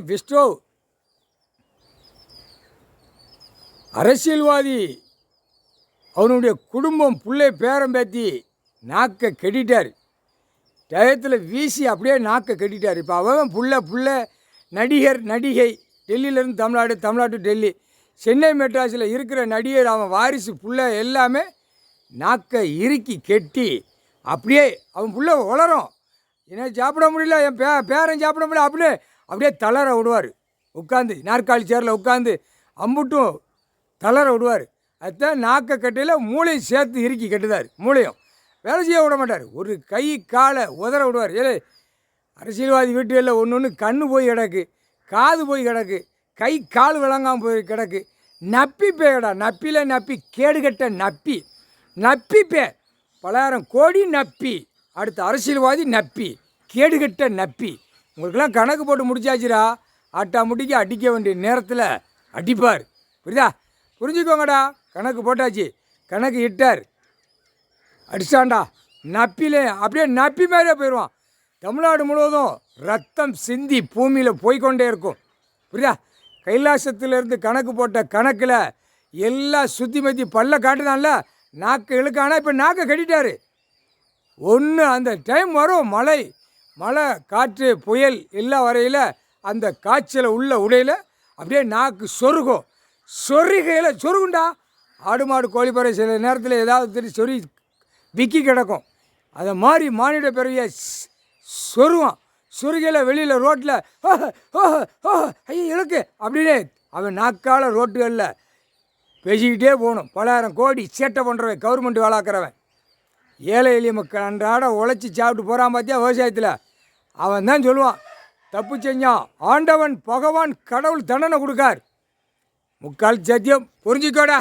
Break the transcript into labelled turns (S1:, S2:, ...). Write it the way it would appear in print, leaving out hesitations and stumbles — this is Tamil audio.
S1: விஸ்டோ அரசியல்வாதி அவனுடைய குடும்பம் பிள்ளை பேரம் பேத்தி நாக்கை கெட்டிட்டார். டயத்தில் வீசி அப்படியே நாக்கை கெட்டிட்டார். இப்போ அவன் புள்ள நடிகர் நடிகை டெல்லியிலேருந்து தமிழ்நாடு, தமிழ்நாடு டெல்லி, சென்னை மெட்ராஸில் இருக்கிற நடிகர் அவன் வாரிசு புள்ள எல்லாமே நாக்கை இறுக்கி கெட்டி அப்படியே அவன் புள்ள வளரும். என்ன சாப்பிட முடியல, என் பேரன் சாப்பிட முடியல அப்படின்னு அப்படியே தளர விடுவார். உட்காந்து நாற்காலி சேரில் உட்காந்து அம்புட்டும் தளர விடுவார். அதுதான் நாக்கை கட்டையில் மூளையும் சேர்த்து இறுக்கி கட்டுதார். மூளையும் வேலை செய்ய விட மாட்டார். ஒரு கை காலை உதற விடுவார். ஏழை அரசியல்வாதி வீட்டுகளில் ஒன்று கண்ணு போய் கிடக்கு, காது போய் கிடக்கு, கை கால் விளங்காமல் போய் கிடக்கு. நப்பி பேடா, நப்பியில் நப்பி, கேடுகட்ட நப்பி, நப்பி பே, 10,000 கோடி நப்பி, அடுத்த அரசியல்வாதி நப்பி, கேடுகட்ட நப்பி. உங்களுக்கெல்லாம் கணக்கு போட்டு முடிச்சாச்சுரா. ஆட்டா முட்டிக்கு அடிக்க வேண்டிய நேரத்தில் அடிப்பார். புரியுதா? புரிஞ்சுக்கோங்கடா. கணக்கு போட்டாச்சு, கணக்கு இட்டார், அடிச்சாண்டா. நப்பிலே அப்படியே நப்பி மாதிரியே போயிடுவான். தமிழ்நாடு முழுவதும் ரத்தம் சிந்தி பூமியில் போய்கொண்டே இருக்கும். புரியுதா? கைலாசத்திலேருந்து கணக்கு போட்ட கணக்கில் எல்லாம் சுற்றி மத்தி பல்ல காட்டுதான்ல, நாக்கை இழுக்கானா. இப்போ நாக்கை கட்டிட்டார். ஒன்று அந்த டைம் வரும், மழை காற்று புயல் எல்லாம் வரையில் அந்த காய்ச்சலை உள்ள உடையில் அப்படியே நாக்கு சொருகும். சொருகையில் சொருகுண்டா. ஆடு மாடு கோழிப்பறை சில நேரத்தில் ஏதாவது சொறி விக்கி கிடக்கும். அதை மாதிரி மானிட பிறவியை சொருவான். சொருகையில் வெளியில் ரோட்டில் ஐயோ இழுக்கு அப்படின்னு அவன் நாக்கால் ரோட்டுகளில் பேசிக்கிட்டே போகணும். 10,000 கோடி சேட்டை பண்ணுறவன், கவர்மெண்ட் வேலாக்கிறவன், ஏழை எளிய மக்கள் அன்றாட உழைச்சி சாப்பிட்டு போகிறான் பார்த்தியா விவசாயத்தில். அவன் தான் சொல்லுவான், தப்பு செஞ்சான் ஆண்டவன் பகவான் கடவுள் தண்டனை கொடுக்கார். முக்கால் சத்தியம். புரிஞ்சுக்கோடா.